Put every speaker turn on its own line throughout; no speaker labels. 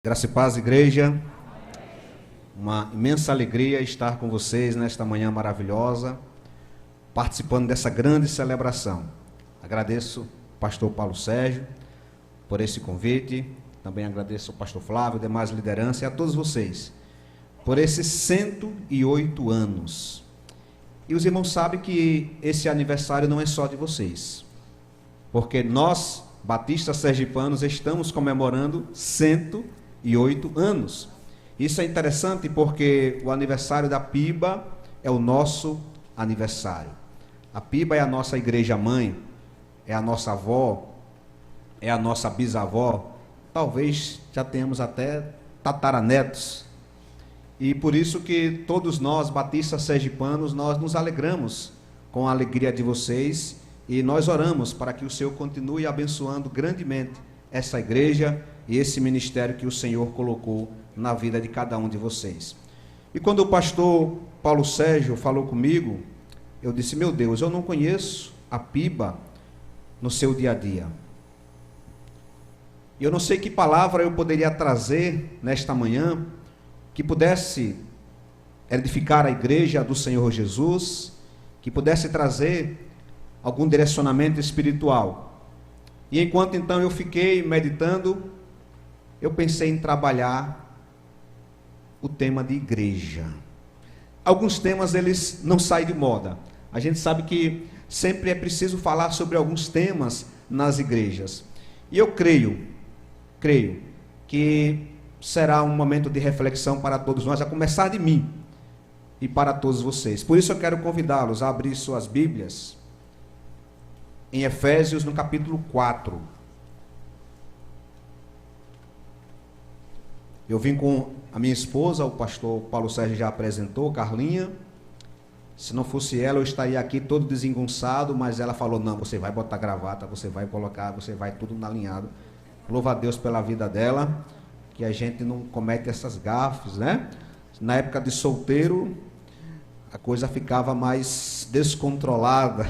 Graça e paz, igreja. Uma imensa alegria estar com vocês nesta manhã maravilhosa, participando dessa grande celebração. Agradeço ao pastor Paulo Sérgio por esse convite, também agradeço ao pastor Flávio, demais liderança e a todos vocês por esses 108 anos. E os irmãos sabem que esse aniversário não é só de vocês, porque nós, batistas sergipanos, estamos comemorando 108 anos. Isso é interessante porque o aniversário da PIBA é o nosso aniversário. A PIBA é a nossa igreja mãe, é a nossa avó, é a nossa bisavó, talvez já tenhamos até tataranetos. E por isso que todos nós, batistas sergipanos, nós nos alegramos com a alegria de vocês e nós oramos para que o Senhor continue abençoando grandemente essa igreja e esse ministério que o Senhor colocou na vida de cada um de vocês. E quando o pastor Paulo Sérgio falou comigo, eu disse: meu Deus, eu não conheço a PIBA no seu dia a dia. Eu não sei que palavra eu poderia trazer nesta manhã que pudesse edificar a igreja do Senhor Jesus, que pudesse trazer algum direcionamento espiritual. E enquanto então eu fiquei meditando, eu pensei em trabalhar o tema de igreja. Alguns temas, eles não saem de moda. A gente sabe que sempre é preciso falar sobre alguns temas nas igrejas. E eu creio que será um momento de reflexão para todos nós, a começar de mim e para todos vocês. Por isso eu quero convidá-los a abrir suas Bíblias em Efésios, no capítulo 4. Eu vim com a minha esposa, o pastor Paulo Sérgio já apresentou, Carlinha. Se não fosse ela, eu estaria aqui todo desengonçado, mas ela falou: não, você vai botar gravata, você vai colocar, você vai tudo alinhado. Louva a Deus pela vida dela, que a gente não comete essas gafes, né? Na época de solteiro, a coisa ficava mais descontrolada,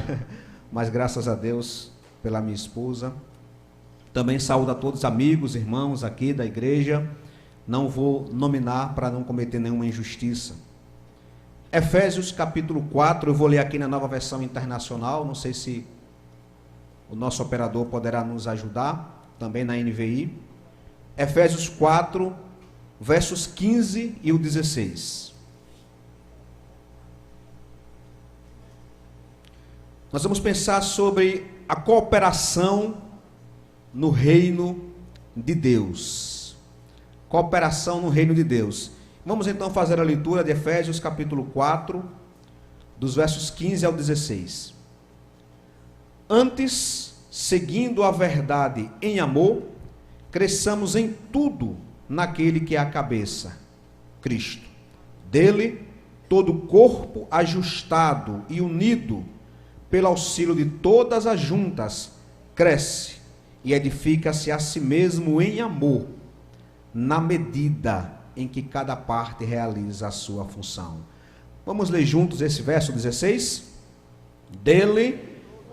mas graças a Deus pela minha esposa. Também saúdo a todos os amigos, irmãos aqui da igreja. Não vou nominar para não cometer nenhuma injustiça. Efésios capítulo 4, eu vou ler aqui na Nova Versão Internacional, não sei se o nosso operador poderá nos ajudar, também na NVI. Efésios 4, versos 15 e o 16. Nós vamos pensar sobre a cooperação no reino de Deus. Cooperação no reino de Deus. Vamos então fazer a leitura de Efésios capítulo 4, dos versos 15 ao 16. Antes, seguindo a verdade em amor, cresçamos em tudo naquele que é a cabeça, Cristo. Dele, todo o corpo ajustado e unido pelo auxílio de todas as juntas, cresce e edifica-se a si mesmo em amor, na medida em que cada parte realiza a sua função. Vamos ler juntos esse verso 16? Dele,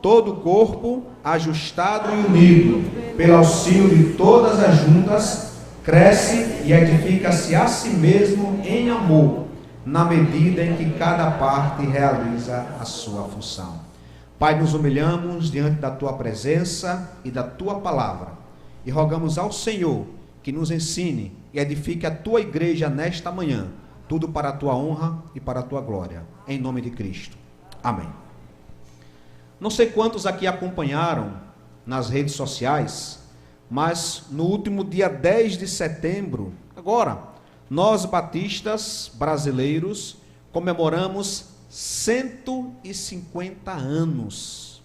todo o corpo, ajustado e unido, pelo auxílio de todas as juntas, cresce e edifica-se a si mesmo em amor, na medida em que cada parte realiza a sua função. Pai, nos humilhamos diante da Tua presença e da Tua palavra, e rogamos ao Senhor que nos ensine e edifique a Tua igreja nesta manhã, tudo para a Tua honra e para a Tua glória, em nome de Cristo. Amém. Não sei quantos aqui acompanharam nas redes sociais, mas no último dia 10 de setembro, agora, nós batistas brasileiros comemoramos 150 anos.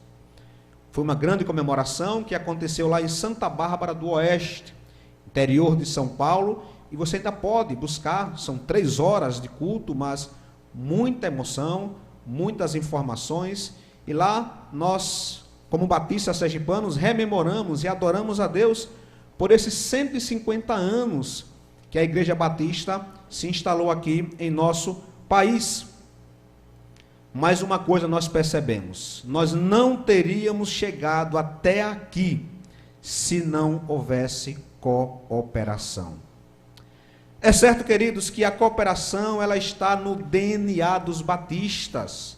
Foi uma grande comemoração que aconteceu lá em Santa Bárbara do Oeste, interior de São Paulo, e você ainda pode buscar, são 3 horas de culto, mas muita emoção, muitas informações. E lá nós, como batistas sergipanos, rememoramos e adoramos a Deus por esses 150 anos que a Igreja Batista se instalou aqui em nosso país. Mais uma coisa nós percebemos: nós não teríamos chegado até aqui se não houvesse cooperação. É certo, queridos, que a cooperação ela está no DNA dos batistas.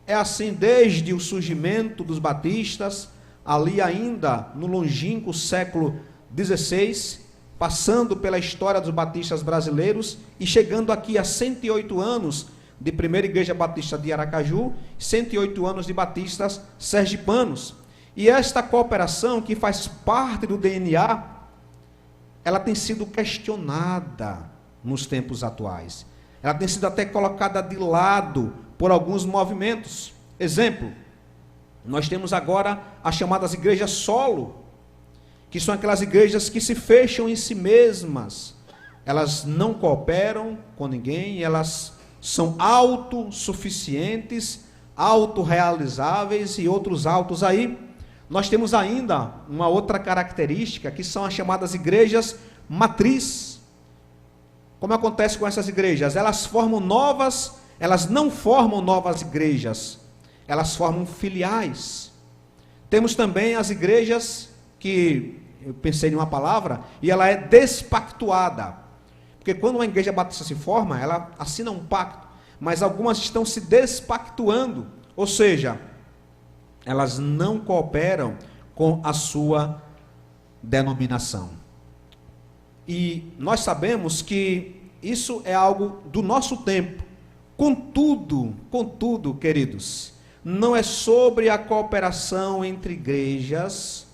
É assim desde o surgimento dos batistas, ali ainda no longínquo século XVI, passando pela história dos batistas brasileiros e chegando aqui a 108 anos de Primeira Igreja Batista de Aracaju, 108 anos de batistas sergipanos. E esta cooperação, que faz parte do DNA, ela tem sido questionada nos tempos atuais. Ela tem sido até colocada de lado por alguns movimentos. Exemplo, nós temos agora as chamadas igrejas solo, que são aquelas igrejas que se fecham em si mesmas. Elas não cooperam com ninguém, elas são autossuficientes, autorrealizáveis e outros autos aí. Nós temos ainda uma outra característica, que são as chamadas igrejas matriz. Como acontece com essas igrejas? Elas não formam novas igrejas, elas formam filiais. Temos também as igrejas que, eu pensei em uma palavra, e ela é despactuada. Porque quando uma igreja batista se forma, ela assina um pacto, mas algumas estão se despactuando, ou seja, elas não cooperam com a sua denominação. E nós sabemos que isso é algo do nosso tempo. Contudo, queridos, não é sobre a cooperação entre igrejas,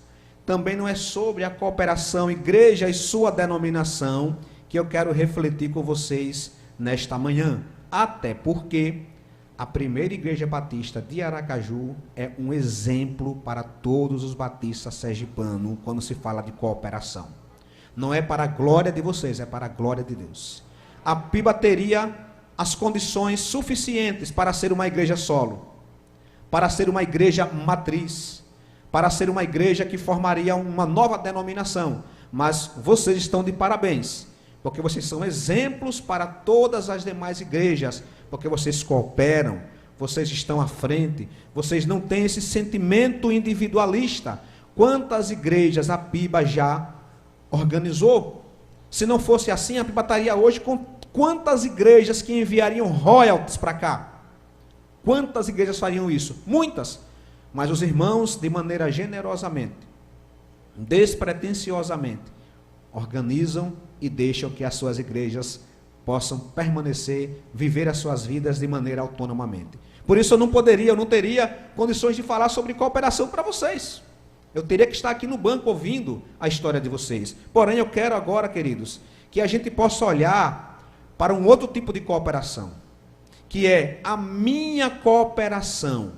também não é sobre a cooperação igreja e sua denominação que eu quero refletir com vocês nesta manhã. Até porque a Primeira Igreja Batista de Aracaju é um exemplo para todos os batistas sergipanos quando se fala de cooperação. Não é para a glória de vocês, é para a glória de Deus. A PIBA teria as condições suficientes para ser uma igreja solo, para ser uma igreja matriz, para ser uma igreja que formaria uma nova denominação. Mas vocês estão de parabéns, porque vocês são exemplos para todas as demais igrejas, porque vocês cooperam, vocês estão à frente, vocês não têm esse sentimento individualista. Quantas igrejas a PIBA já organizou? Se não fosse assim, a PIBA estaria hoje com quantas igrejas que enviariam royalties para cá? Quantas igrejas fariam isso? Muitas. Mas os irmãos, de maneira generosamente, despretensiosamente, organizam e deixam que as suas igrejas possam permanecer, viver as suas vidas de maneira autonomamente. Por isso eu não teria condições de falar sobre cooperação para vocês. Eu teria que estar aqui no banco ouvindo a história de vocês. Porém, eu quero agora, queridos, que a gente possa olhar para um outro tipo de cooperação, que é a minha cooperação.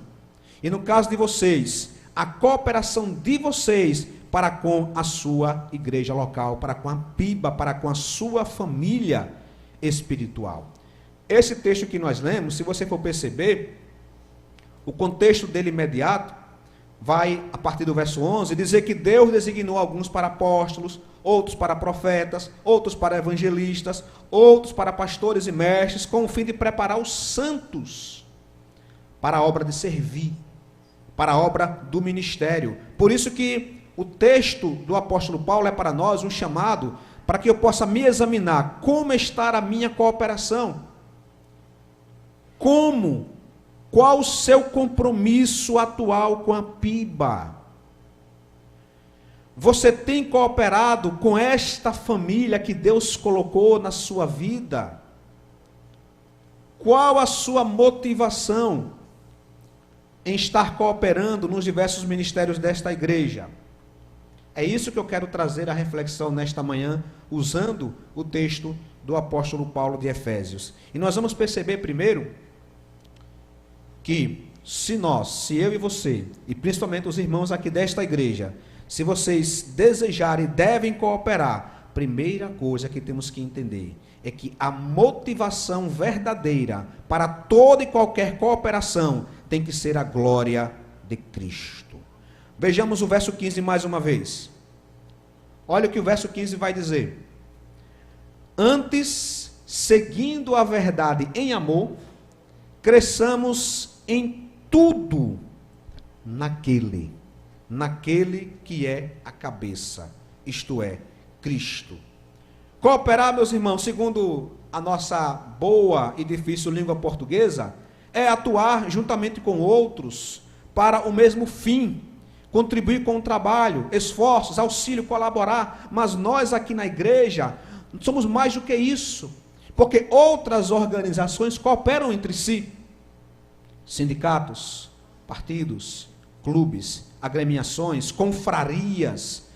E no caso de vocês, a cooperação de vocês para com a sua igreja local, para com a PIBA, para com a sua família espiritual. Esse texto que nós lemos, se você for perceber, o contexto dele imediato vai, a partir do verso 11, dizer que Deus designou alguns para apóstolos, outros para profetas, outros para evangelistas, outros para pastores e mestres, com o fim de preparar os santos para a obra de servir, para a obra do ministério. Por isso que o texto do apóstolo Paulo é para nós um chamado para que eu possa me examinar como está a minha cooperação. Qual o seu compromisso atual com a PIBA? Você tem cooperado com esta família que Deus colocou na sua vida? Qual a sua motivação em estar cooperando nos diversos ministérios desta igreja? É isso que eu quero trazer à reflexão nesta manhã, usando o texto do apóstolo Paulo de Efésios. E nós vamos perceber primeiro que se eu e você, e principalmente os irmãos aqui desta igreja, se vocês desejarem e devem cooperar, primeira coisa que temos que entender é que a motivação verdadeira para toda e qualquer cooperação tem que ser a glória de Cristo. Vejamos o verso 15 mais uma vez. Olha o que o verso 15 vai dizer. Antes, seguindo a verdade em amor, cresçamos em tudo naquele que é a cabeça, isto é, Cristo. Cooperar, meus irmãos, segundo a nossa boa e difícil língua portuguesa, é atuar juntamente com outros para o mesmo fim, contribuir com o trabalho, esforços, auxílio, colaborar. Mas nós aqui na igreja somos mais do que isso, porque outras organizações cooperam entre si. Sindicatos, partidos, clubes, agremiações, confrarias,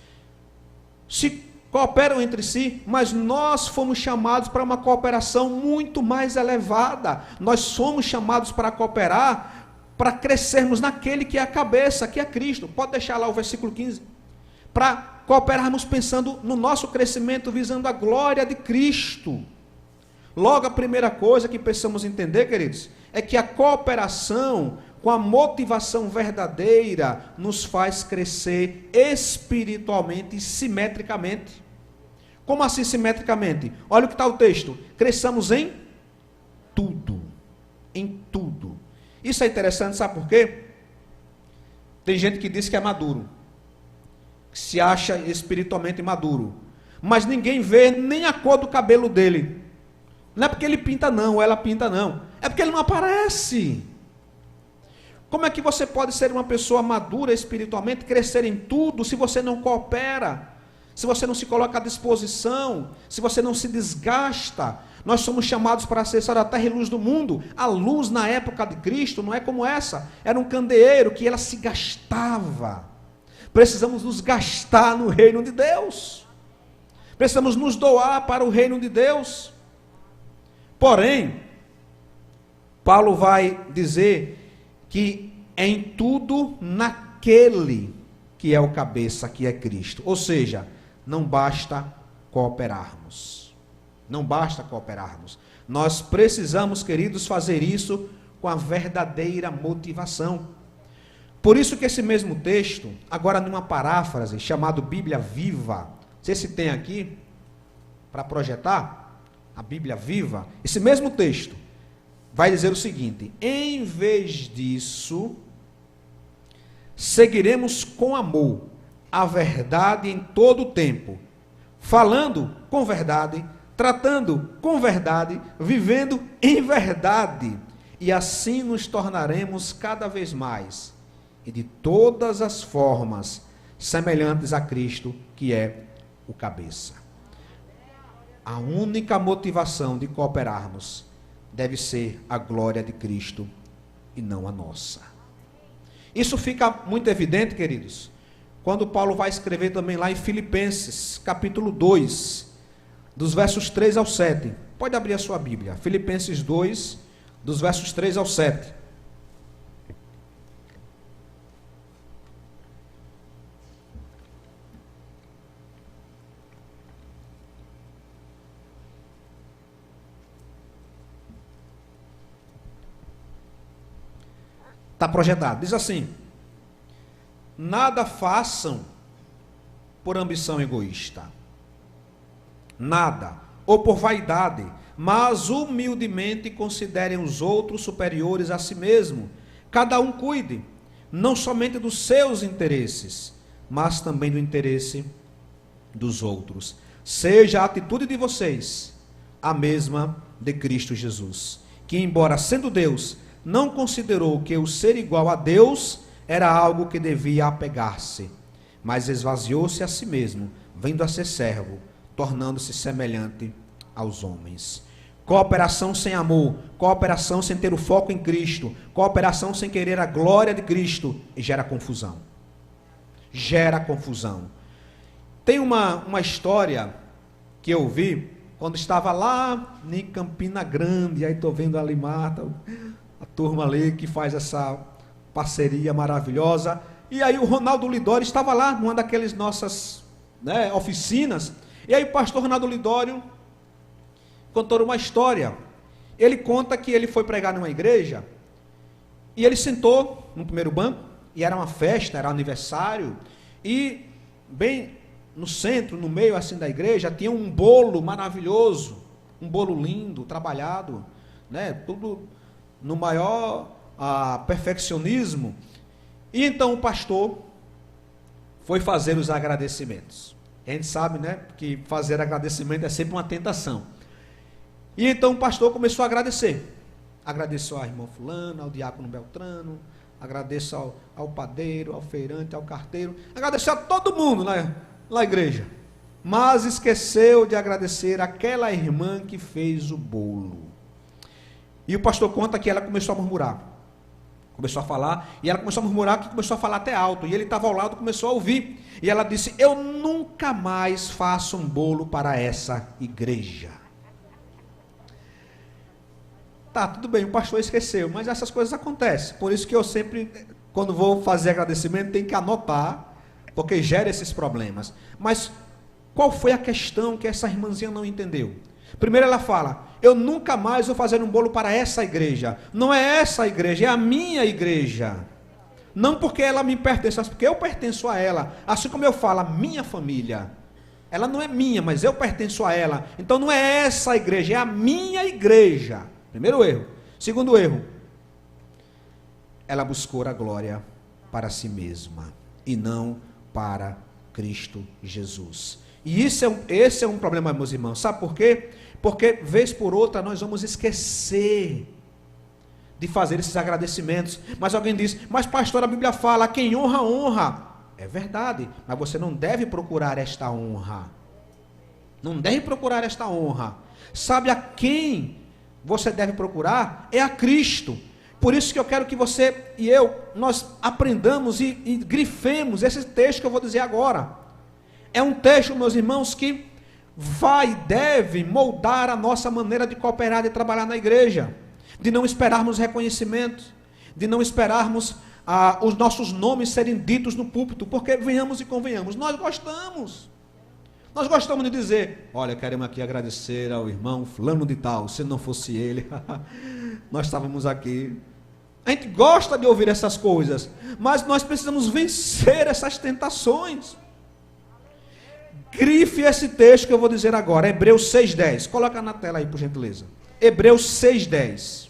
se cooperam entre si, mas nós fomos chamados para uma cooperação muito mais elevada. Nós somos chamados para cooperar, para crescermos naquele que é a cabeça, que é Cristo. Pode deixar lá o versículo 15. Para cooperarmos pensando no nosso crescimento, visando a glória de Cristo. Logo, a primeira coisa que precisamos entender, queridos, é que a cooperação com a motivação verdadeira nos faz crescer espiritualmente e simetricamente. Como assim simetricamente? Olha o que está o texto. Cresçamos em tudo. Em tudo. Isso é interessante, sabe por quê? Tem gente que diz que é maduro, que se acha espiritualmente maduro, mas ninguém vê nem a cor do cabelo dele. Não é porque ele pinta não, ou ela pinta não. É porque ele não aparece. Como é que você pode ser uma pessoa madura espiritualmente, crescer em tudo, se você não coopera, se você não se coloca à disposição, se você não se desgasta? Nós somos chamados para ser sal da terra e luz do mundo. A luz na época de Cristo não é como essa. Era um candeeiro que ela se gastava. Precisamos nos gastar no reino de Deus. Precisamos nos doar para o reino de Deus. Porém, Paulo vai dizer que é em tudo naquele que é o cabeça, que é Cristo. Ou seja, não basta cooperarmos. Não basta cooperarmos. Nós precisamos, queridos, fazer isso com a verdadeira motivação. Por isso que esse mesmo texto, agora numa paráfrase, chamado Bíblia Viva, não sei se tem aqui, para projetar, a Bíblia Viva, esse mesmo texto vai dizer o seguinte: em vez disso, seguiremos com amor a verdade em todo o tempo, falando com verdade, tratando com verdade, vivendo em verdade, e assim nos tornaremos cada vez mais, e de todas as formas, semelhantes a Cristo, que é o cabeça. A única motivação de cooperarmos deve ser a glória de Cristo e não a nossa. Isso fica muito evidente, queridos, quando Paulo vai escrever também lá em Filipenses, capítulo 2, dos versos 3 ao 7. Pode abrir a sua Bíblia. Filipenses 2, dos versos 3 ao 7. Está projetado. Diz assim: nada façam por ambição egoísta, nada, ou por vaidade, mas humildemente considerem os outros superiores a si mesmo. Cada um cuide, não somente dos seus interesses, mas também do interesse dos outros. Seja a atitude de vocês a mesma de Cristo Jesus, que, embora sendo Deus, não considerou que o ser igual a Deus era algo que devia apegar-se, mas esvaziou-se a si mesmo, vindo a ser servo, tornando-se semelhante aos homens. Cooperação sem amor, cooperação sem ter o foco em Cristo, cooperação sem querer a glória de Cristo, e gera confusão. Gera confusão. Tem uma história que eu vi quando estava lá em Campina Grande, aí estou vendo ali Marta, a turma ali que faz essa parceria maravilhosa, e aí o Ronaldo Lidório estava lá, numa daquelas nossas oficinas, e aí o pastor Ronaldo Lidório contou uma história. Ele conta que ele foi pregar numa igreja, e ele sentou no primeiro banco, e era uma festa, era aniversário, e bem no centro, no meio assim da igreja, tinha um bolo maravilhoso, um bolo lindo, trabalhado, tudo no maior perfeccionismo. E então o pastor foi fazer os agradecimentos. A gente sabe, né, que fazer agradecimento é sempre uma tentação. E então o pastor começou a agradecer. Agradeceu ao irmão fulano, ao diácono Beltrano, agradeço ao padeiro, ao feirante, ao carteiro, agradeceu a todo mundo na igreja. Mas esqueceu de agradecer aquela irmã que fez o bolo. E o pastor conta que ela começou a murmurar. Começou a falar, e ela começou a murmurar, que começou a falar até alto, e ele estava ao lado, começou a ouvir, e ela disse: eu nunca mais faço um bolo para essa igreja. Tá, tudo bem, o pastor esqueceu, mas essas coisas acontecem, por isso que eu sempre, quando vou fazer agradecimento, tenho que anotar, porque gera esses problemas. Mas qual foi a questão que essa irmãzinha não entendeu? Primeiro ela fala: eu nunca mais vou fazer um bolo para essa igreja. Não é essa igreja, é a minha igreja. Não porque ela me pertence, mas porque eu pertenço a ela. Assim como eu falo, a minha família. Ela não é minha, mas eu pertenço a ela. Então não é essa igreja, é a minha igreja. Primeiro erro. Segundo erro, ela buscou a glória para si mesma e não para Cristo Jesus. E esse é um problema, meus irmãos. Sabe por quê? Porque, vez por outra, nós vamos esquecer de fazer esses agradecimentos. Mas alguém diz: mas pastor, a Bíblia fala, quem honra, honra. É verdade, mas você não deve procurar esta honra. Não deve procurar esta honra. Sabe a quem você deve procurar? É a Cristo. Por isso que eu quero que você e eu, nós aprendamos e grifemos esse texto que eu vou dizer agora. É um texto, meus irmãos, que vai e deve moldar a nossa maneira de cooperar, de trabalhar na igreja, de não esperarmos reconhecimento, de não esperarmos os nossos nomes serem ditos no púlpito, porque venhamos e convenhamos, nós gostamos de dizer: olha, queremos aqui agradecer ao irmão fulano de tal, se não fosse ele, nós estávamos aqui. A gente gosta de ouvir essas coisas, mas nós precisamos vencer essas tentações. Grife esse texto que eu vou dizer agora, Hebreus 6,10. Coloca na tela aí, por gentileza. Hebreus 6,10.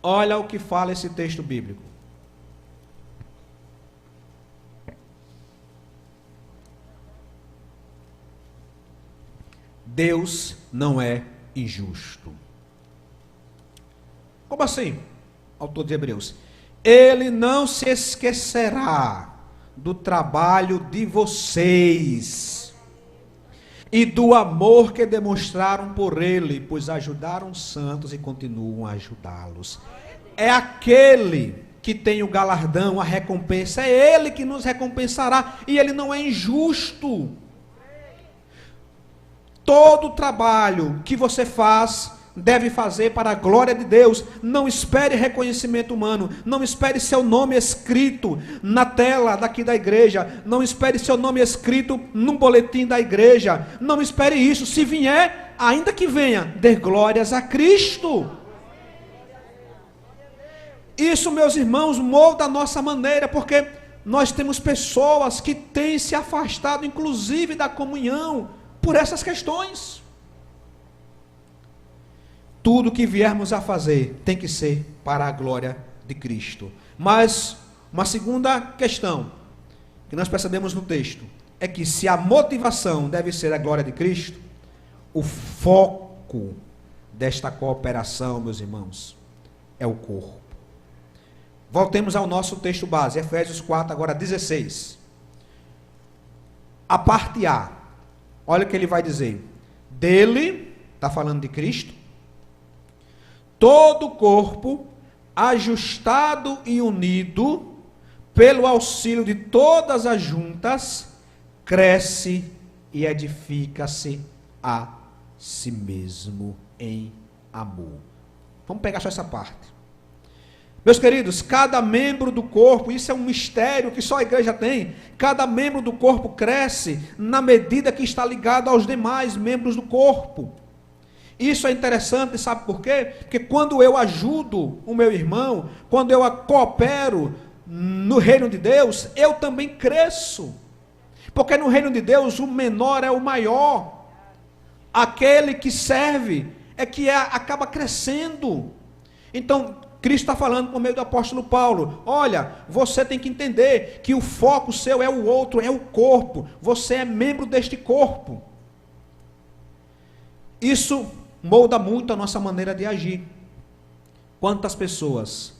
Olha o que fala esse texto bíblico. Deus não é injusto. Como assim? Autor de Hebreus: Ele não se esquecerá do trabalho de vocês e do amor que demonstraram por Ele, pois ajudaram os santos e continuam a ajudá-los. É aquele que tem o galardão, a recompensa, é Ele que nos recompensará, e Ele não é injusto. Todo trabalho que você faz, deve fazer para a glória de Deus. Não espere reconhecimento humano, não espere seu nome escrito na tela daqui da igreja, não espere seu nome escrito num boletim da igreja, não espere isso. Se vier, ainda que venha, dê glórias a Cristo. Isso, meus irmãos, molda a nossa maneira, porque nós temos pessoas que têm se afastado, inclusive da comunhão, por essas questões. Tudo que viermos a fazer tem que ser para a glória de Cristo. Mas uma segunda questão que nós percebemos no texto é que, se a motivação deve ser a glória de Cristo, o foco desta cooperação, meus irmãos, é o corpo. Voltemos ao nosso texto base, Efésios 4, agora 16. A parte A, olha o que ele vai dizer: dele, está falando de Cristo, todo o corpo, ajustado e unido, pelo auxílio de todas as juntas, cresce e edifica-se a si mesmo em amor. Vamos pegar só essa parte. Meus queridos, cada membro do corpo, isso é um mistério que só a igreja tem, cada membro do corpo cresce na medida que está ligado aos demais membros do corpo. Isso é interessante, sabe por quê? Porque quando eu ajudo o meu irmão, quando eu coopero no reino de Deus, eu também cresço. Porque no reino de Deus o menor é o maior. Aquele que serve é que acaba crescendo. Então, Cristo está falando por meio do apóstolo Paulo: olha, você tem que entender que o foco seu é o outro, é o corpo. Você é membro deste corpo. Isso molda muito a nossa maneira de agir. Quantas pessoas,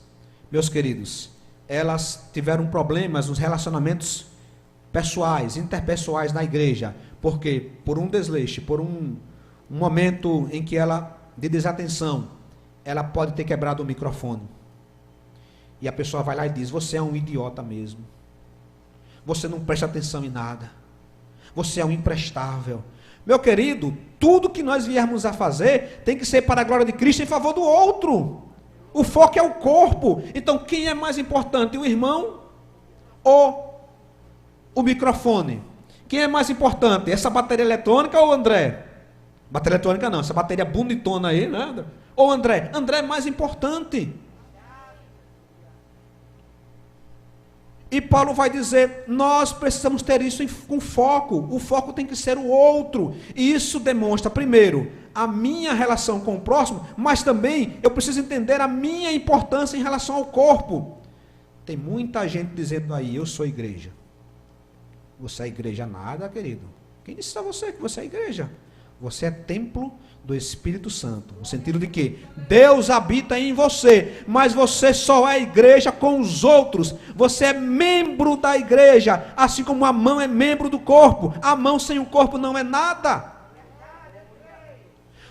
meus queridos, elas tiveram problemas nos relacionamentos pessoais, interpessoais na igreja, porque por um desleixo, por um momento em que ela, de desatenção, ela pode ter quebrado o microfone. E a pessoa vai lá e diz: você é um idiota mesmo. Você não presta atenção em nada. Você é um imprestável. Meu querido, tudo que nós viermos a fazer tem que ser para a glória de Cristo em favor do outro. O foco é o corpo. Então quem é mais importante, o irmão ou o microfone? Quem é mais importante, essa bateria eletrônica ou o André? Bateria eletrônica não, essa bateria bonitona aí, né? Ou André? André é mais importante. E Paulo vai dizer: nós precisamos ter isso com foco. O foco tem que ser o outro. E isso demonstra, primeiro, a minha relação com o próximo, mas também eu preciso entender a minha importância em relação ao corpo. Tem muita gente dizendo aí: eu sou igreja. Você é igreja nada, querido. Quem disse a você que você é igreja? Você é templo do Espírito Santo, no sentido de que Deus habita em você, mas você só é igreja com os outros. Você é membro da igreja, assim como a mão é membro do corpo. A mão sem o corpo não é nada.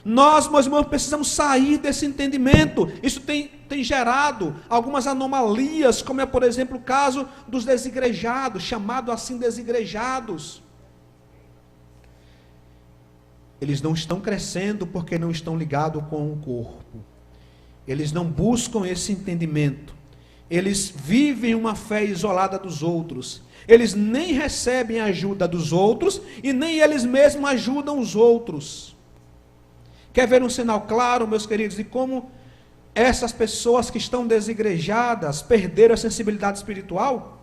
Nós, meus irmãos, precisamos sair desse entendimento. Isso tem gerado algumas anomalias, como é, por exemplo, o caso dos desigrejados, chamado assim desigrejados. Eles não estão crescendo porque não estão ligados com o corpo. Eles não buscam esse entendimento. Eles vivem uma fé isolada dos outros. Eles nem recebem a ajuda dos outros e nem eles mesmos ajudam os outros. Quer ver um sinal claro, meus queridos, de como essas pessoas que estão desigrejadas perderam a sensibilidade espiritual?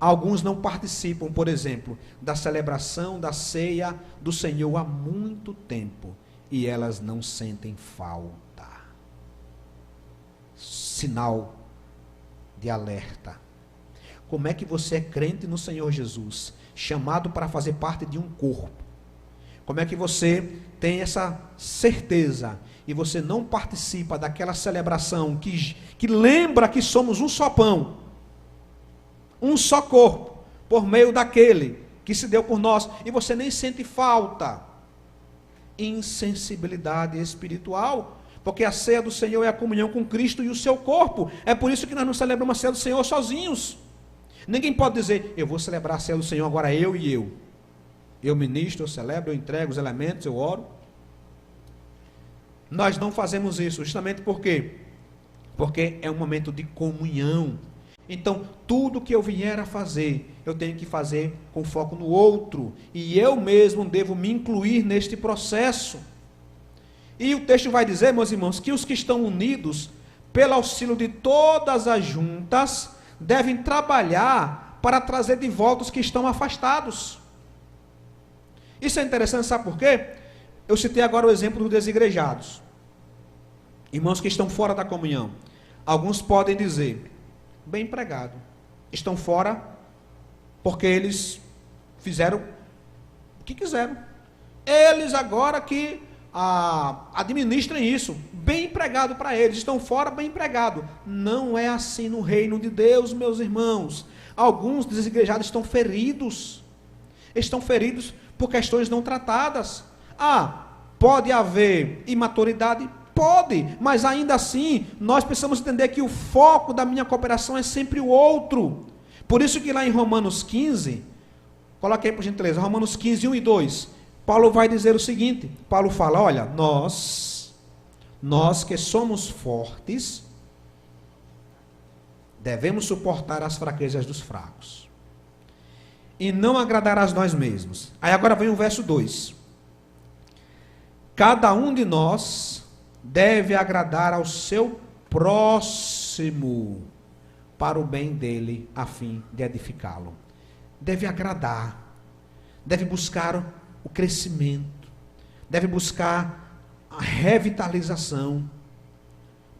Alguns não participam, por exemplo, da celebração da ceia do Senhor há muito tempo e elas não sentem falta. Sinal de alerta. Como é que você é crente no Senhor Jesus, chamado para fazer parte de um corpo? Como é que você tem essa certeza e você não participa daquela celebração que lembra que somos um só pão, um só corpo, por meio daquele que se deu por nós, e você nem sente falta? Insensibilidade espiritual, porque a ceia do Senhor é a comunhão com Cristo e o seu corpo. É por isso que nós não celebramos a ceia do Senhor sozinhos. Ninguém pode dizer: eu vou celebrar a ceia do Senhor agora eu e eu. Eu ministro, eu celebro, eu entrego os elementos, eu oro. Nós não fazemos isso, justamente por quê? Porque é um momento de comunhão. Então, tudo que eu vier a fazer, eu tenho que fazer com foco no outro. E eu mesmo devo me incluir neste processo. E o texto vai dizer, meus irmãos, que os que estão unidos, pelo auxílio de todas as juntas, devem trabalhar para trazer de volta os que estão afastados. Isso é interessante, sabe por quê? Eu citei agora o exemplo dos desigrejados. Irmãos que estão fora da comunhão. Alguns podem dizer: bem empregado, estão fora porque eles fizeram o que quiseram. Eles agora que administrem isso, bem empregado para eles, estão fora, bem empregado. Não é assim no reino de Deus, meus irmãos. Alguns desigrejados estão feridos por questões não tratadas. Pode haver imaturidade? Pode, mas ainda assim, nós precisamos entender que o foco da minha cooperação é sempre o outro. Por isso que lá em Romanos 15, coloque aí por gentileza, Romanos 15, 1 e 2, Paulo vai dizer o seguinte, Paulo fala: olha, nós que somos fortes, devemos suportar as fraquezas dos fracos, e não agradar a nós mesmos. Aí agora vem o verso 2, cada um de nós deve agradar ao seu próximo, para o bem dele, a fim de edificá-lo. Deve agradar, deve buscar o crescimento, deve buscar a revitalização,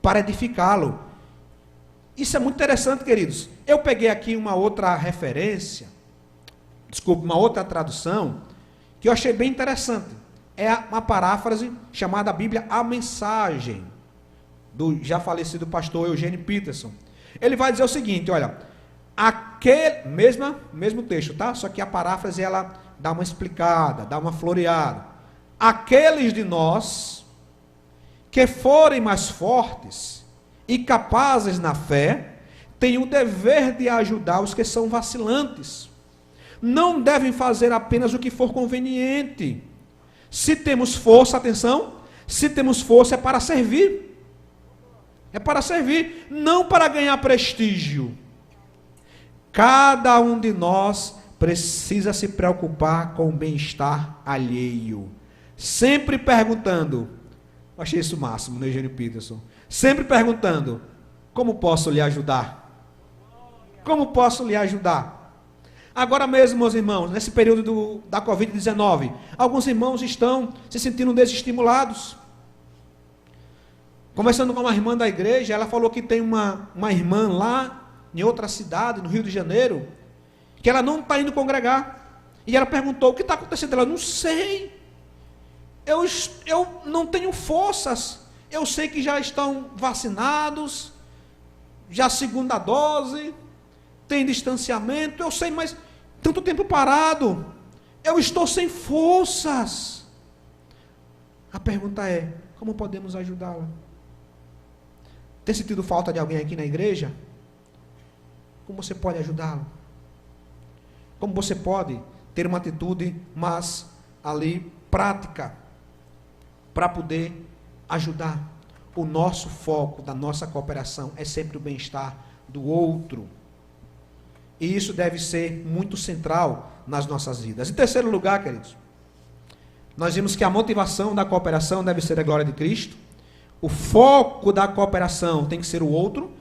para edificá-lo. Isso é muito interessante, queridos. Eu peguei aqui uma outra referência, desculpe, uma outra tradução, que eu achei bem interessante. É uma paráfrase chamada Bíblia A Mensagem, do já falecido pastor Eugênio Peterson. Ele vai dizer o seguinte, olha, mesmo texto, tá? Só que a paráfrase, ela dá uma explicada, dá uma floreada. Aqueles de nós que forem mais fortes e capazes na fé, têm o dever de ajudar os que são vacilantes. Não devem fazer apenas o que for conveniente. Se temos força, atenção, se temos força é para servir. É para servir, não para ganhar prestígio. Cada um de nós precisa se preocupar com o bem-estar alheio. Sempre perguntando, eu achei isso o máximo, né, Eugênio Peterson? Sempre perguntando, como posso lhe ajudar? Como posso lhe ajudar? Agora mesmo, meus irmãos, nesse período da Covid-19, alguns irmãos estão se sentindo desestimulados. Conversando com uma irmã da igreja, ela falou que tem uma irmã lá, em outra cidade, no Rio de Janeiro, que ela não está indo congregar. E ela perguntou, o que está acontecendo? Ela, não sei. Eu não tenho forças. Eu sei que já estão vacinados, já a segunda dose, tem distanciamento, eu sei, mas tanto tempo parado, eu estou sem forças. A pergunta é, como podemos ajudá-la? Tem sentido falta de alguém aqui na igreja? Como você pode ajudá-lo? Como você pode ter uma atitude, mas ali prática, para poder ajudar? O nosso foco da nossa cooperação é sempre o bem-estar do outro. E isso deve ser muito central nas nossas vidas. Em terceiro lugar, queridos, nós vimos que a motivação da cooperação deve ser a glória de Cristo. O foco da cooperação tem que ser o outro.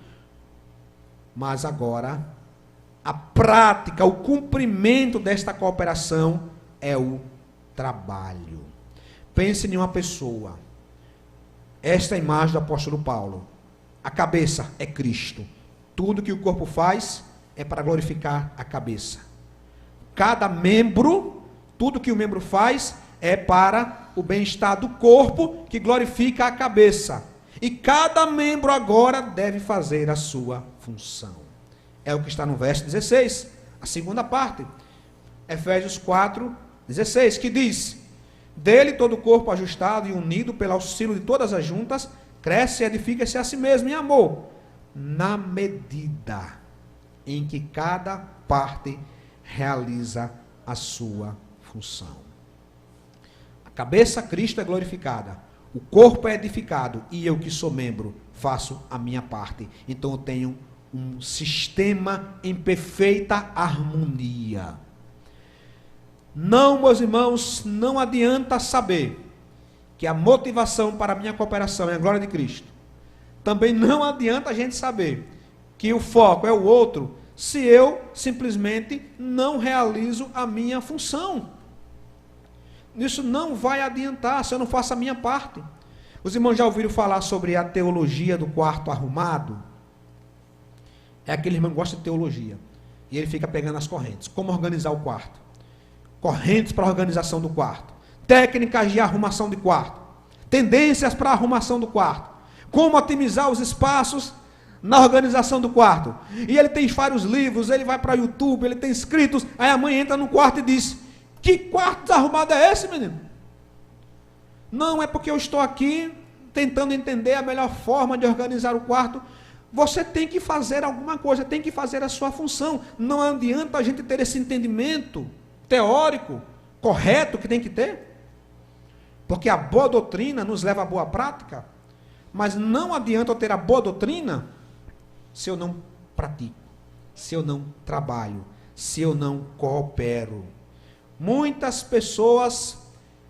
Mas agora, a prática, o cumprimento desta cooperação é o trabalho. Pense em uma pessoa. Esta é a imagem do apóstolo Paulo. A cabeça é Cristo. Tudo que o corpo faz é para glorificar a cabeça. Cada membro, tudo que o membro faz é para o bem-estar do corpo que glorifica a cabeça. E cada membro agora deve fazer a sua função. É o que está no verso 16, a segunda parte. Efésios 4, 16, que diz: dele todo o corpo ajustado e unido pelo auxílio de todas as juntas, cresce e edifica-se a si mesmo em amor, na medida em que cada parte realiza a sua função. A cabeça, Cristo, é glorificada, o corpo é edificado, e eu que sou membro, faço a minha parte. Então eu tenho um sistema em perfeita harmonia. Não, meus irmãos, não adianta saber que a motivação para a minha cooperação é a glória de Cristo. Também não adianta a gente saber que o foco é o outro, se eu simplesmente não realizo a minha função. Isso não vai adiantar se eu não faço a minha parte. Os irmãos já ouviram falar sobre a teologia do quarto arrumado? É aquele irmão que gosta de teologia. E ele fica pegando as correntes. Como organizar o quarto? Correntes para a organização do quarto. Técnicas de arrumação de quarto. Tendências para a arrumação do quarto. Como otimizar os espaços na organização do quarto. E ele tem vários livros, ele vai para o YouTube, ele tem inscritos. Aí a mãe entra no quarto e diz: que quarto desarrumado é esse, menino? Não, é porque eu estou aqui tentando entender a melhor forma de organizar o quarto. Você tem que fazer alguma coisa, tem que fazer a sua função. Não adianta a gente ter esse entendimento teórico, correto, que tem que ter. Porque a boa doutrina nos leva à boa prática. Mas não adianta eu ter a boa doutrina se eu não pratico, se eu não trabalho, se eu não coopero. Muitas pessoas,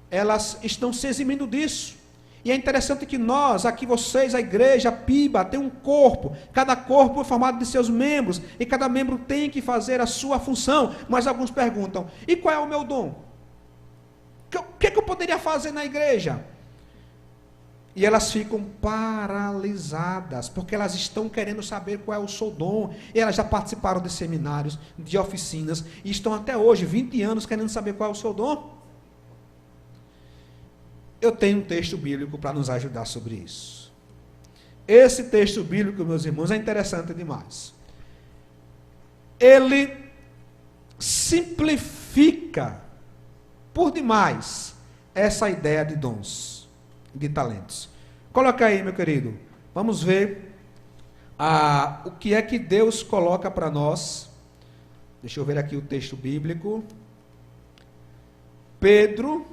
elas estão se eximindo disso. E é interessante que nós, aqui vocês, a igreja, a PIBA, tem um corpo. Cada corpo é formado de seus membros. E cada membro tem que fazer a sua função. Mas alguns perguntam: e qual é o meu dom? O que eu poderia fazer na igreja?
E elas ficam paralisadas, porque elas estão querendo saber qual é o seu dom. E elas já participaram de seminários, de oficinas, e estão até hoje, 20 anos, querendo saber qual é o seu dom. Eu tenho um texto bíblico para nos ajudar sobre isso. Esse texto bíblico, meus irmãos, é interessante demais. Ele simplifica por demais essa ideia de dons, de talentos. Coloca aí, meu querido. Vamos ver o que é que Deus coloca para nós. Deixa eu ver aqui o texto bíblico. Pedro.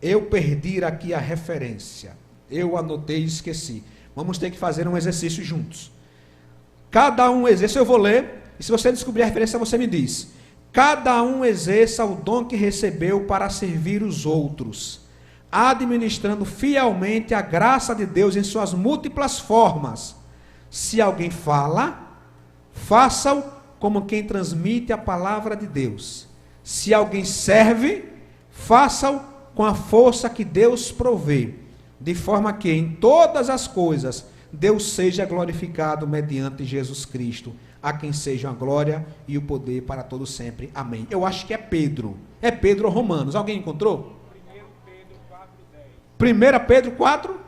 Eu perdi aqui a referência. Eu anotei e esqueci. Vamos ter que fazer um exercício juntos. Cada um exerça, eu vou ler, e se você descobrir a referência, você me diz. Cada um exerça o dom que recebeu para servir os outros, administrando fielmente a graça de Deus em suas múltiplas formas. Se alguém fala, faça-o como quem transmite a palavra de Deus. Se alguém serve, faça-o com a força que Deus provê, de forma que em todas as coisas Deus seja glorificado mediante Jesus Cristo, a quem seja a glória e o poder para todos sempre. Amém. Eu acho que é Pedro. É Pedro ou Romanos. Alguém encontrou? 1 Pedro 4?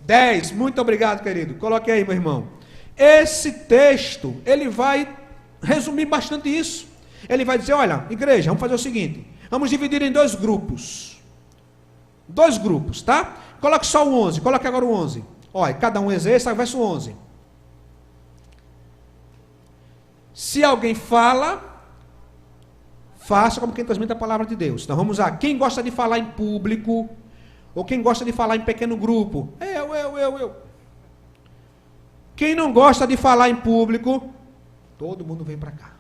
10. Muito obrigado, querido. Coloque aí, meu irmão. Esse texto, ele vai resumir bastante isso. Ele vai dizer, olha, igreja, vamos fazer o seguinte. Vamos dividir em dois grupos. Dois grupos, tá? Coloque só o 11. Coloque agora o 11. Olha, cada um exerça, verso 11. Se alguém fala, faça como quem transmite a palavra de Deus. Então vamos lá. Quem gosta de falar em público, ou quem gosta de falar em pequeno grupo? Eu. Quem não gosta de falar em público, todo mundo vem para cá.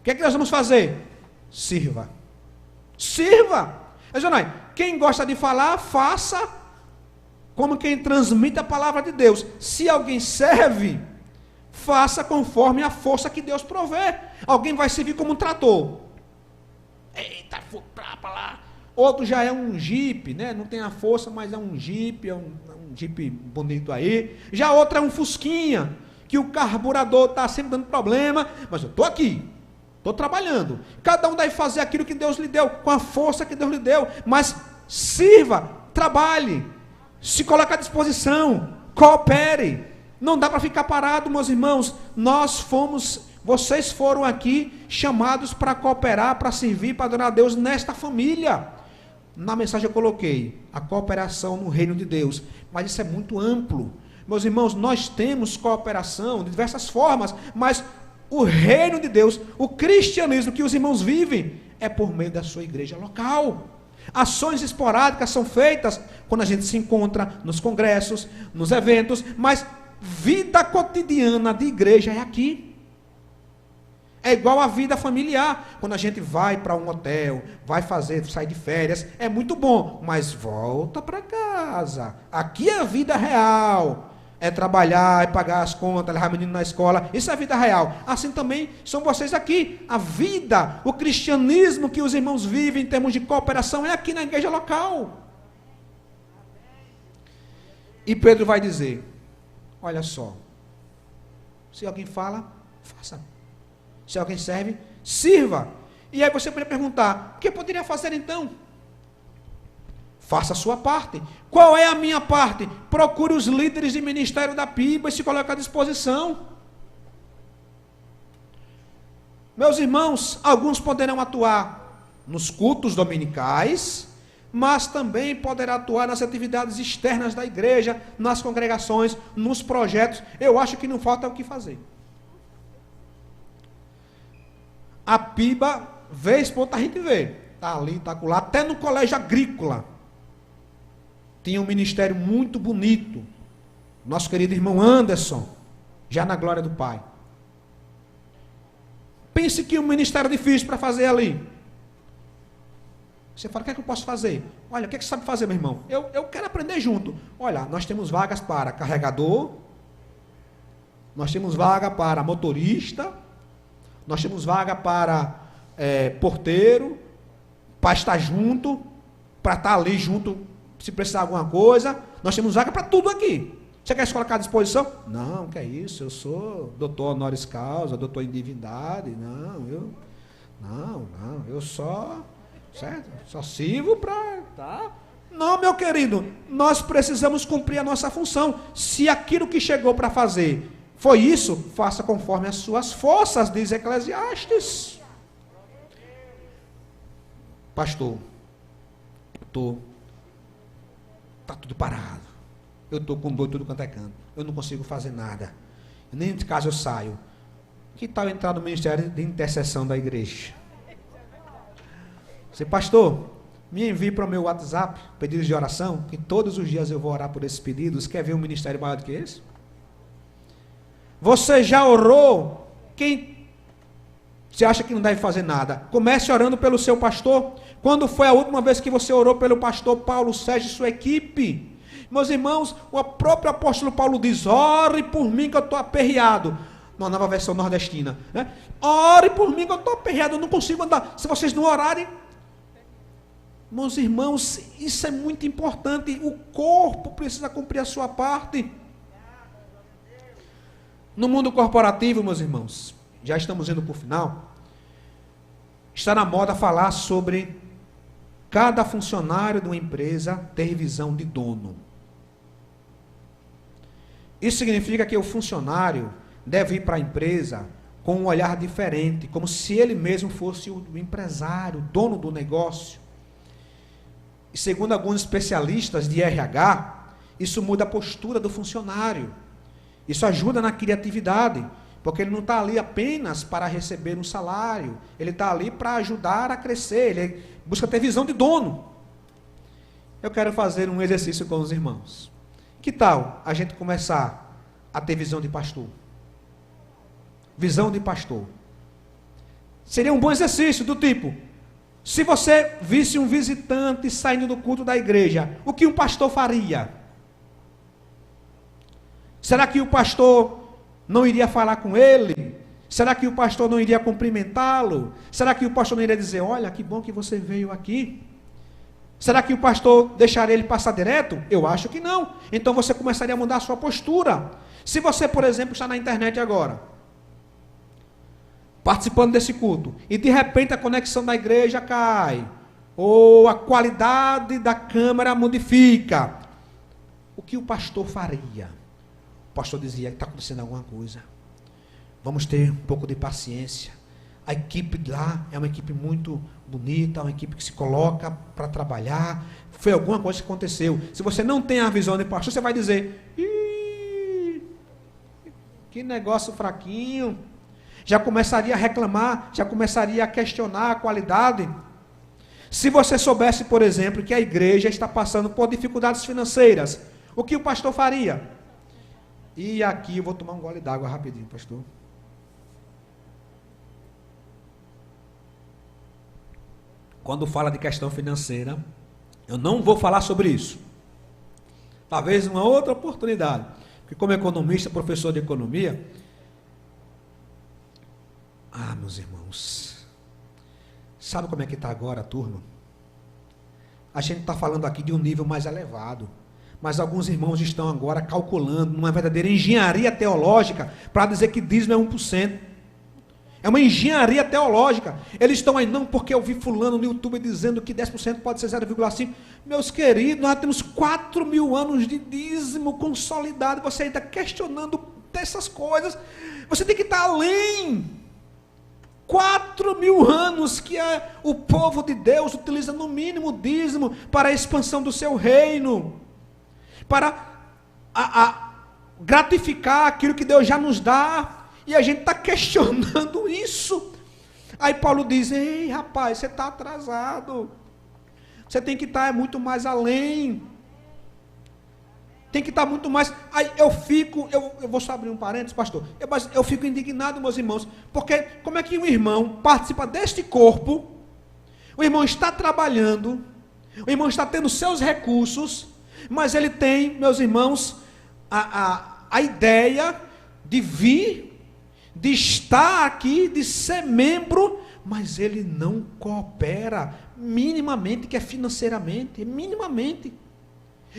O que é que nós vamos fazer? Sirva. Sirva. Quem gosta de falar, faça como quem transmite a palavra de Deus. Se alguém serve, faça conforme a força que Deus provê. Alguém vai servir como um trator. Eita, para lá. Outro já é um jipe, né? Não tem a força, mas é um jipe, é um jipe bonito aí. Já outro é um fusquinha, que o carburador está sempre dando problema, mas eu estou aqui. Estou trabalhando. Cada um deve fazer aquilo que Deus lhe deu, com a força que Deus lhe deu. Mas sirva, trabalhe, se coloque à disposição, coopere. Não dá para ficar parado, meus irmãos. Vocês foram aqui chamados para cooperar, para servir, para adorar a Deus nesta família. Na mensagem eu coloquei a cooperação no reino de Deus. Mas isso é muito amplo. Meus irmãos, nós temos cooperação de diversas formas, mas o reino de Deus, o cristianismo que os irmãos vivem, é por meio da sua igreja local. Ações esporádicas são feitas quando a gente se encontra nos congressos, nos eventos, mas vida cotidiana de igreja é aqui. É igual a vida familiar. Quando a gente vai para um hotel, sai de férias, é muito bom, mas volta para casa. Aqui é a vida real. É trabalhar, é pagar as contas, levar o menino na escola. Isso é a vida real. Assim também são vocês aqui. A vida, o cristianismo que os irmãos vivem em termos de cooperação é aqui na igreja local. E Pedro vai dizer, olha só, se alguém fala, faça. Se alguém serve, sirva. E aí você poderia perguntar, o que eu poderia fazer então? Faça a sua parte. Qual é a minha parte? Procure os líderes de ministério da PIBA e se coloque à disposição. Meus irmãos, alguns poderão atuar nos cultos dominicais, mas também poderá atuar nas atividades externas da igreja, nas congregações, nos projetos. Eu acho que não falta o que fazer. A PIBA, vez por outra a gente vê. Está ali, está lá, até no colégio agrícola. Tinha um ministério muito bonito. Nosso querido irmão Anderson, já na glória do Pai. Pense que um ministério difícil para fazer ali. Você fala, o que é que eu posso fazer? Olha, o que é que você sabe fazer, meu irmão? Eu quero aprender junto. Olha, nós temos vagas para carregador, nós temos vaga para motorista, Nós temos vaga para porteiro, para estar junto, para estar ali junto, se precisar de alguma coisa. Nós temos vaga para tudo aqui. Você quer se colocar à disposição? Não, que é isso, eu sou doutor honoris causa, doutor em divindade. Não, eu só, certo? Só sirvo para, tá? Não, meu querido, nós precisamos cumprir a nossa função. Se aquilo que chegou para fazer foi isso, faça conforme as suas forças, diz Eclesiastes. Pastor, tá tudo parado. Eu estou com dor tudo quanto é canto. Eu não consigo fazer nada. Nem de casa eu saio. Que tal entrar no ministério de intercessão da igreja? Você, pastor, me envie para o meu WhatsApp pedidos de oração, que todos os dias eu vou orar por esses pedidos. Quer ver um ministério maior do que esse? Você já orou? Quem você acha que não deve fazer nada? Comece orando pelo seu pastor. Quando foi a última vez que você orou pelo pastor Paulo Sérgio e sua equipe? Meus irmãos, o próprio apóstolo Paulo diz: ore por mim que eu estou aperreado. Uma nova versão nordestina, né? Ore por mim que eu estou aperreado, eu não consigo andar. Se vocês não orarem, meus irmãos, isso é muito importante. O corpo precisa cumprir a sua parte. No mundo corporativo, meus irmãos, já estamos indo para o final, está na moda falar sobre cada funcionário de uma empresa ter visão de dono. Isso significa que o funcionário deve ir para a empresa com um olhar diferente, como se ele mesmo fosse o empresário, o dono do negócio. E segundo alguns especialistas de RH, isso muda a postura do funcionário. Isso ajuda na criatividade, porque ele não está ali apenas para receber um salário, ele está ali para ajudar a crescer, ele busca ter visão de dono. Eu quero fazer um exercício com os irmãos. Que tal a gente começar a ter visão de pastor? Visão de pastor. Seria um bom exercício do tipo: se você visse um visitante saindo do culto da igreja, o que um pastor faria? Será que o pastor não iria falar com ele? Será que o pastor não iria cumprimentá-lo? Será que o pastor não iria dizer: olha, que bom que você veio aqui? Será que o pastor deixaria ele passar direto? Eu acho que não. Então você começaria a mudar a sua postura. Se você, por exemplo, está na internet agora, participando desse culto, e de repente a conexão da igreja cai, ou a qualidade da câmera modifica, o que o pastor faria? O pastor dizia: está acontecendo alguma coisa, vamos ter um pouco de paciência. A equipe lá é uma equipe muito bonita, uma equipe que se coloca para trabalhar, foi alguma coisa que aconteceu. Se você não tem a visão de pastor, você vai dizer: ih, que negócio fraquinho. Já começaria a reclamar, já começaria a questionar a qualidade. Se você soubesse, por exemplo, que a igreja está passando por dificuldades financeiras, o que o pastor faria? E aqui eu vou tomar um gole d'água rapidinho, pastor. Quando fala de questão financeira, eu não vou falar sobre isso. Talvez uma outra oportunidade. Porque como economista, professor de economia, meus irmãos, sabe como é que está agora a turma? A gente está falando aqui de um nível mais elevado, mas alguns irmãos estão agora calculando numa verdadeira engenharia teológica para dizer que dízimo é 1%. É uma engenharia teológica. Eles estão aí: não, porque eu vi fulano no YouTube dizendo que 10% pode ser 0,5%. Meus queridos, nós temos 4.000 anos de dízimo consolidado, você ainda questionando dessas coisas. Você tem que estar além. 4.000 anos que o povo de Deus utiliza no mínimo o dízimo para a expansão do seu reino, para gratificar aquilo que Deus já nos dá, e a gente está questionando isso. Aí Paulo diz: ei rapaz, você está atrasado, você tem que estar muito mais além, tem que estar muito mais. Aí eu vou só abrir um parênteses, pastor, eu fico indignado, meus irmãos, porque como é que um irmão participa deste corpo, o irmão está trabalhando, o irmão está tendo seus recursos, mas ele tem, meus irmãos, a ideia de vir, de estar aqui, de ser membro, mas ele não coopera minimamente, que é financeiramente, minimamente.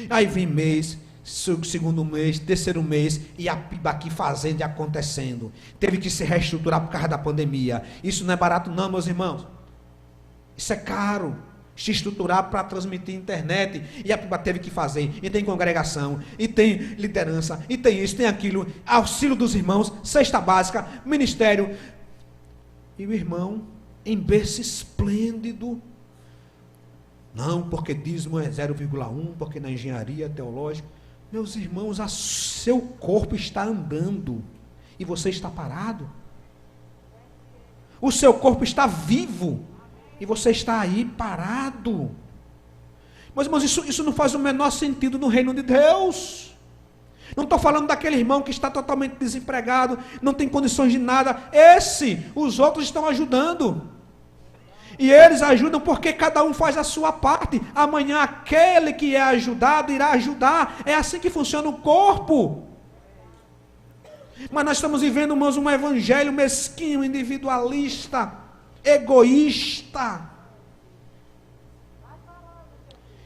Aí vem mês, segundo mês, terceiro mês, e a PIBA aqui fazendo e acontecendo. Teve que se reestruturar por causa da pandemia. Isso não é barato não, meus irmãos. Isso é caro. Se estruturar para transmitir internet, e a PIBA teve que fazer, e tem congregação, e tem liderança, e tem isso, tem aquilo, auxílio dos irmãos, cesta básica, ministério, e o irmão em berço esplêndido, não, porque dízimo é 0,1, porque na engenharia teológica, meus irmãos, seu corpo está andando, e você está parado, o seu corpo está vivo, e você está aí parado. Mas, irmãos, isso não faz o menor sentido no reino de Deus. Não estou falando daquele irmão que está totalmente desempregado, não tem condições de nada. Os outros estão ajudando. E eles ajudam porque cada um faz a sua parte. Amanhã aquele que é ajudado irá ajudar. É assim que funciona o corpo. Mas nós estamos vivendo, irmãos, um evangelho mesquinho, individualista, egoísta.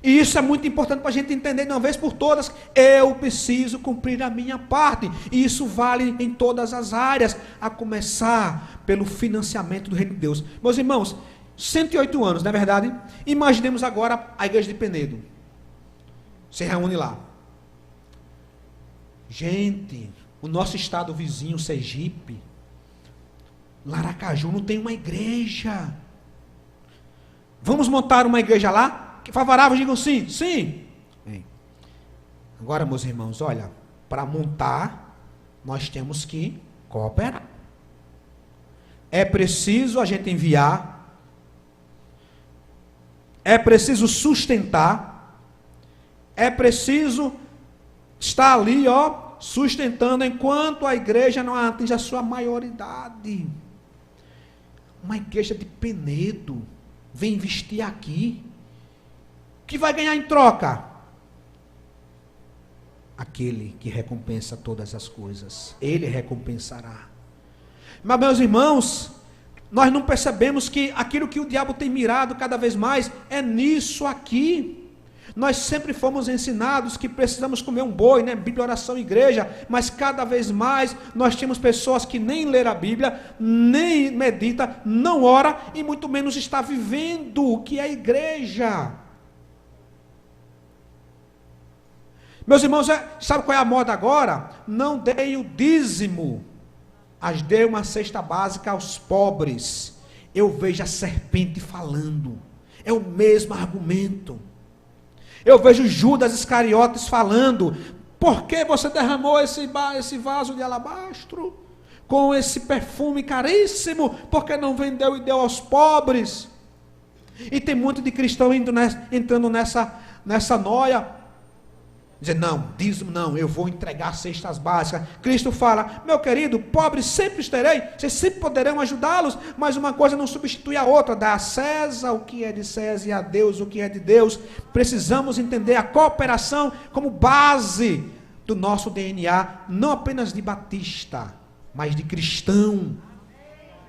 E isso é muito importante para a gente entender de uma vez por todas. Eu preciso cumprir a minha parte. E isso vale em todas as áreas, a começar pelo financiamento do reino de Deus. Meus irmãos, 108 anos, não é verdade? Imaginemos agora a igreja de Penedo. Se reúne lá. Gente, o nosso estado vizinho, Sergipe, Laracaju, não tem uma igreja. Vamos montar uma igreja lá? Que favorável, digam sim. Sim. Bem, agora, meus irmãos, olha, para montar, nós temos que cooperar. É preciso a gente enviar, é preciso sustentar, é preciso estar ali, sustentando enquanto a igreja não atinge a sua maioridade. Uma igreja de Penedo vem investir aqui. O que vai ganhar em troca? Aquele que recompensa todas as coisas. Ele recompensará. Mas, meus irmãos, nós não percebemos que aquilo que o diabo tem mirado cada vez mais é nisso aqui. Nós sempre fomos ensinados que precisamos comer um boi, né? Bíblia, oração, igreja, mas cada vez mais nós temos pessoas que nem leram a Bíblia, nem medita, não ora e muito menos está vivendo o que é a igreja. Meus irmãos, sabe qual é a moda agora? Não dei o dízimo, mas dei uma cesta básica aos pobres. Eu vejo a serpente falando, é o mesmo argumento. Eu vejo Judas Iscariotes falando, por que você derramou esse vaso de alabastro, com esse perfume caríssimo, porque não vendeu e deu aos pobres? E tem muito de cristão entrando nessa noia, dizendo, não, dízimo não, eu vou entregar cestas básicas. Cristo fala, meu querido, pobres sempre terei, vocês sempre poderão ajudá-los, mas uma coisa não substitui a outra, dá a César o que é de César e a Deus o que é de Deus. Precisamos entender a cooperação como base do nosso DNA, não apenas de batista, mas de cristão.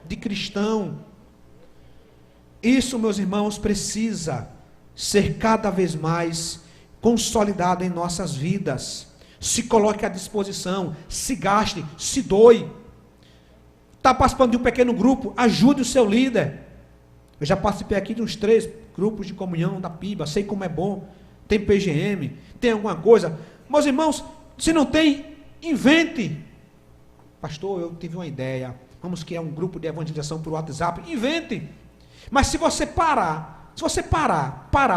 De cristão. Isso, meus irmãos, precisa ser cada vez mais consolidado em nossas vidas. Se coloque à disposição, se gaste, se doe. Está participando de um pequeno grupo, ajude o seu líder. Eu já participei aqui de uns 3 grupos de comunhão da PIBA, sei como é bom. Tem PGM, tem alguma coisa. Meus irmãos, se não tem, invente. Pastor, eu tive uma ideia, vamos criar um grupo de evangelização por WhatsApp, invente. Mas se você parar,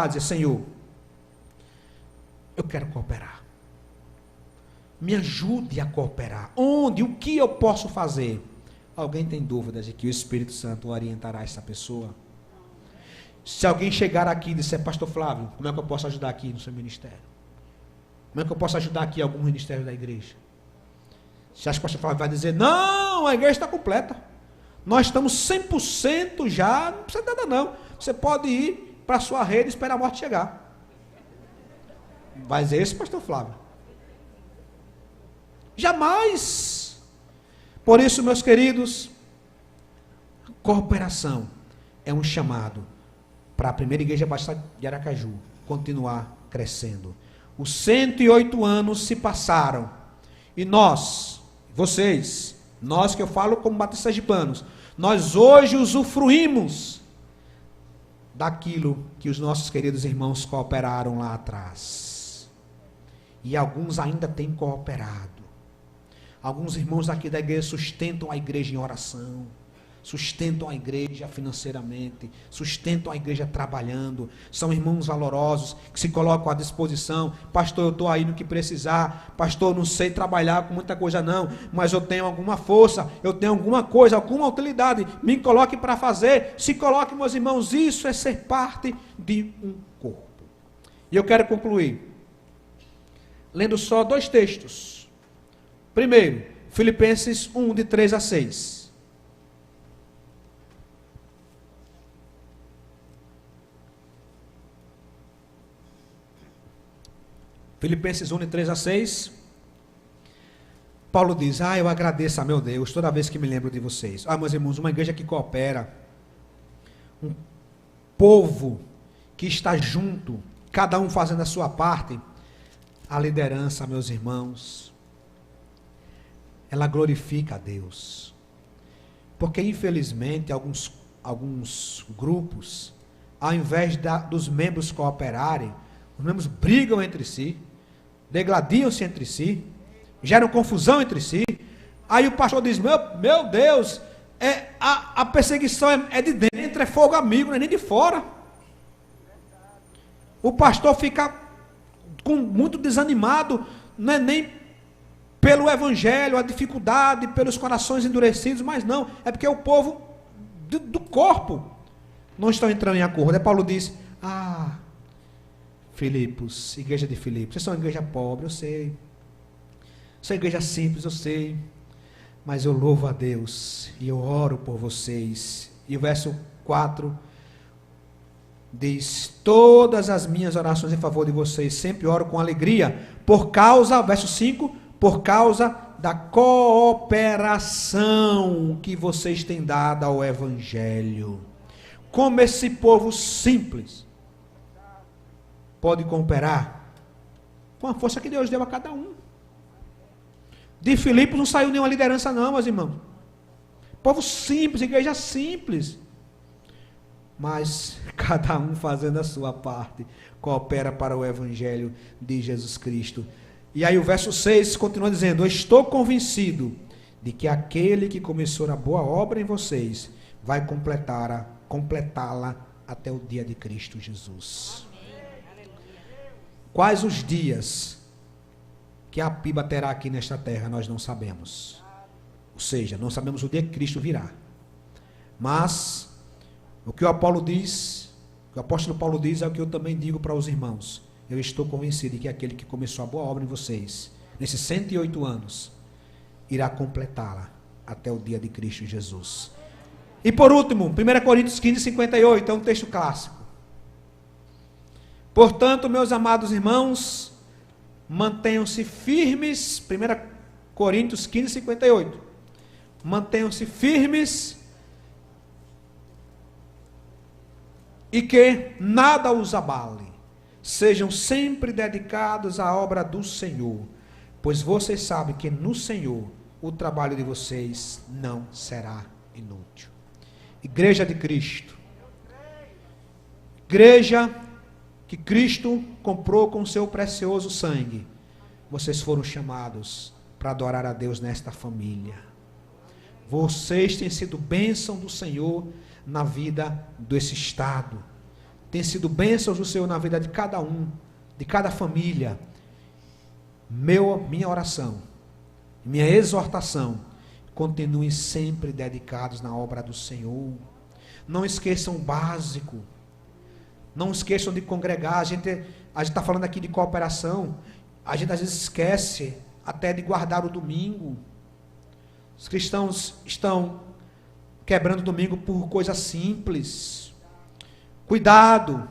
dizer, Senhor, eu quero cooperar. Me ajude a cooperar. Onde? O que eu posso fazer? Alguém tem dúvidas de que o Espírito Santo orientará essa pessoa? Se alguém chegar aqui e disser, Pastor Flávio, como é que eu posso ajudar aqui no seu ministério? Como é que eu posso ajudar aqui em algum ministério da igreja? Você acha que o Pastor Flávio vai dizer, não, a igreja está completa. Nós estamos 100% já, não precisa de nada não. Você pode ir para a sua rede e esperar a morte chegar. Vai dizer esse, Pastor Flávio? Jamais. Por isso, meus queridos, cooperação é um chamado para a primeira igreja batista de Aracaju continuar crescendo. Os 108 anos se passaram e nós, vocês, nós que eu falo como batistas sergipanos, nós hoje usufruímos daquilo que os nossos queridos irmãos cooperaram lá atrás. E alguns ainda têm cooperado. Alguns irmãos aqui da igreja sustentam a igreja em oração, sustentam a igreja financeiramente, sustentam a igreja trabalhando, são irmãos valorosos, que se colocam à disposição. Pastor, eu estou aí no que precisar, pastor, não sei trabalhar com muita coisa não, mas eu tenho alguma força, eu tenho alguma coisa, alguma utilidade, me coloque para fazer. Se coloque, meus irmãos, isso é ser parte de um corpo. E eu quero concluir lendo só 2 textos. Primeiro, Filipenses 1, de 3 a 6. Filipenses 1, de 3 a 6. Paulo diz: eu agradeço a meu Deus toda vez que me lembro de vocês. Meus irmãos, uma igreja que coopera, um povo que está junto, cada um fazendo a sua parte, a liderança, meus irmãos, ela glorifica a Deus. Porque, infelizmente, alguns grupos, ao invés dos membros cooperarem, os membros brigam entre si, degladiam-se entre si, geram confusão entre si. Aí o pastor diz: meu Deus, a perseguição é de dentro, é fogo amigo, não é nem de fora. O pastor fica muito desanimado, não é nem pelo evangelho, a dificuldade, pelos corações endurecidos, mas não, é porque o povo do corpo não estão entrando em acordo. Aí Paulo diz: Filipos, igreja de Filipos, vocês são uma igreja pobre, eu sei, são igreja simples, eu sei, mas eu louvo a Deus e eu oro por vocês. E o verso 4 diz: todas as minhas orações em favor de vocês sempre oro com alegria, por causa, verso 5, por causa da cooperação que vocês têm dado ao evangelho. Como esse povo simples pode cooperar? Com a força que Deus deu a cada um. De Filipos não saiu nenhuma liderança não, meus irmãos. Povo simples, igreja simples. Mas cada um fazendo a sua parte, coopera para o evangelho de Jesus Cristo. E aí o verso 6 continua dizendo: eu estou convencido de que aquele que começou a boa obra em vocês vai completá-la até o dia de Cristo Jesus. Quais os dias que a PIBA terá aqui nesta terra, nós não sabemos. Ou seja, não sabemos o dia que Cristo virá. Mas o que o apóstolo Paulo diz é o que eu também digo para os irmãos. Eu estou convencido de que aquele que começou a boa obra em vocês, nesses 108 anos, irá completá-la até o dia de Cristo Jesus. E por último, 1 Coríntios 15, 58, é um texto clássico. Portanto, meus amados irmãos, mantenham-se firmes, 1 Coríntios 15, 58, mantenham-se firmes e que nada os abale. Sejam sempre dedicados à obra do Senhor, pois vocês sabem que no Senhor o trabalho de vocês não será inútil. Igreja de Cristo, igreja que Cristo comprou com seu precioso sangue, vocês foram chamados para adorar a Deus nesta família. Vocês têm sido bênção do Senhor na vida desse estado. Tem sido bênçãos do Senhor na vida de cada um, de cada família. Minha oração, minha exortação, continuem sempre dedicados na obra do Senhor. Não esqueçam o básico. Não esqueçam de congregar. A gente está falando aqui de cooperação. A gente às vezes esquece até de guardar o domingo. Os cristãos estão quebrando o domingo por coisas simples. Cuidado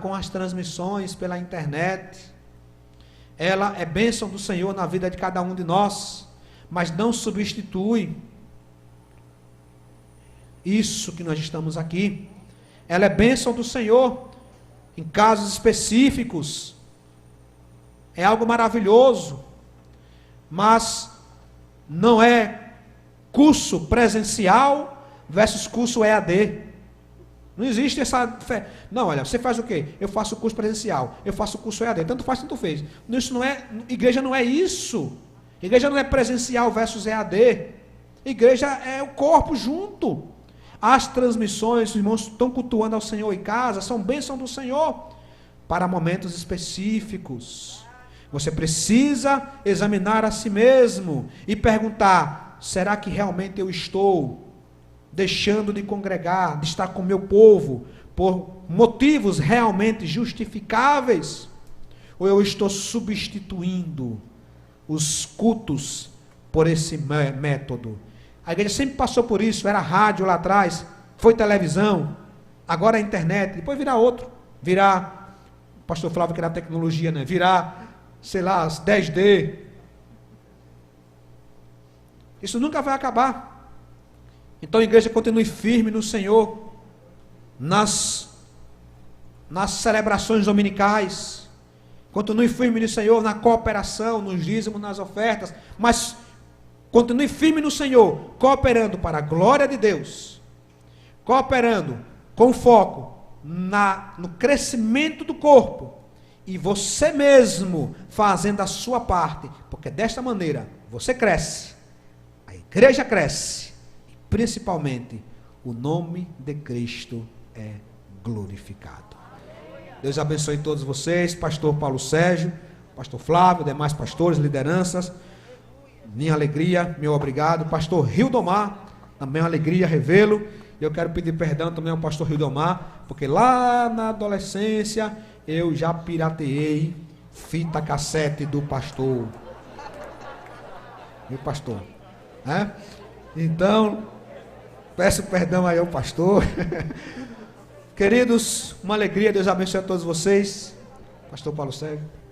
com as transmissões pela internet. Ela é bênção do Senhor na vida de cada um de nós. mas não substitui isso que nós estamos aqui. Ela é bênção do Senhor em casos específicos. É algo maravilhoso, mas não é curso presencial versus curso EAD. Não existe essa fé. Não, olha, você faz o quê? Eu faço curso presencial, eu faço curso EAD. Tanto faz, tanto fez. Isso não é, igreja não é isso. Igreja não é presencial versus EAD. Igreja é o corpo junto. As transmissões, os irmãos estão cultuando ao Senhor em casa, são bênção do Senhor para momentos específicos. Você precisa examinar a si mesmo e perguntar: será que realmente eu estou deixando de congregar, de estar com o meu povo, por motivos realmente justificáveis? Ou eu estou substituindo os cultos por esse método? A igreja sempre passou por isso, era rádio lá atrás, foi televisão, agora é internet, depois virá outro, virá, o pastor Flávio que era tecnologia, né? Virá, sei lá, 10D. Isso nunca vai acabar. Então a igreja continue firme no Senhor, nas celebrações dominicais, continue firme no Senhor, na cooperação, nos dízimos, nas ofertas, mas continue firme no Senhor, cooperando para a glória de Deus, cooperando com foco no crescimento do corpo, e você mesmo fazendo a sua parte, porque desta maneira você cresce, a igreja cresce, e principalmente o nome de Cristo é glorificado. Deus abençoe todos vocês, pastor Paulo Sérgio, pastor Flávio, demais pastores, lideranças. Minha alegria, meu obrigado. Pastor Hildomar, também uma alegria revê-lo. Eu quero pedir perdão também ao pastor Hildomar, porque lá na adolescência eu já pirateei fita cassete do pastor. Meu pastor. Então, peço perdão aí ao pastor. Queridos, uma alegria. Deus abençoe a todos vocês. Pastor Paulo Sérgio.